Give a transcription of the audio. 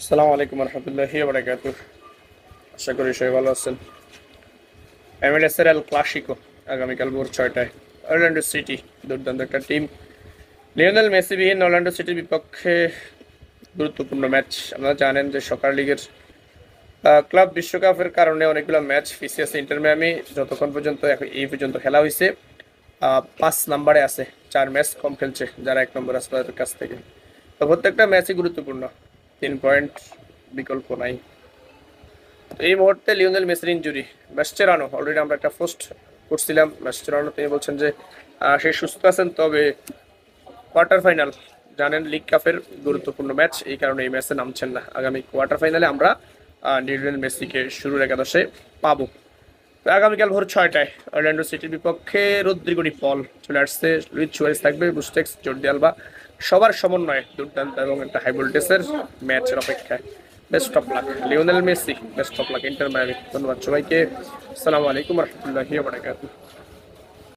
আসসালামু আলাইকুম রহমতুল্লাহি ওয়া বারাকাতুহু। আশা করি সবাই ভালো আছেন। MLS এর এল ক্লাসিকো আগামীকাল ভোর 6টায় অরল্যান্ডো সিটি, দুর্দান্ত একটা টিম। লিওনেল মেসি বিহীন অরল্যান্ডো সিটির বিপক্ষে গুরুত্বপূর্ণ ম্যাচ। আপনারা জানেন যে সকার লিগের ক্লাব বিশ্বকাপের কারণে অনেকগুলো ম্যাচ পিছিয়ে আছে ইন্টার মিয়ামি। যতক্ষণ পর্যন্ত এই পর্যন্ত খেলা হয়েছে 5 নম্বরে আছে, 4 ম্যাচ কম খেলছে যারা 1 নম্বর আছে তাদের কাছ থেকে। তো প্রত্যেকটা ম্যাচই গুরুত্বপূর্ণ, 3 পয়েন্ট বিকল্প নাই। তো এই মুহূর্তে লিওনেল মেসির ইনজুরি, মাসচেরানো অলরেডি আমরা একটা পোস্ট করছিলাম। মাসচেরানো তিনি বলছেন যে সে সুস্থ আছেন, তবে কোয়ার্টার ফাইনাল জানেন লিগ কাপের গুরুত্বপূর্ণ ম্যাচ, এই কারণে এই ম্যাচে নামছেন না। আগামী কোয়ার্টার ফাইনালে আমরা লিওনেল মেসিকে শুরুর একাদশে পাবো। তো আগামীকাল ভোর 6টায় অরল্যান্ডো সিটির বিপক্ষে রদ্রিগো পল চলে আসছে, লুইস সুয়ারেজ থাকবে, বুস্টেক্স, জর্দি আলবা, সবার সমন্বয়ে দুর্দান্ত এবং একটা হাই ভোল্টেজের ম্যাচের অপেক্ষায়। Best of luck Lionel Messi, best of luck inter Miami. ধন্যবাদ সবাইকে। আসসালামু আলাইকুম রহমতুল্লাহি ওয়া বারাকাতুহু।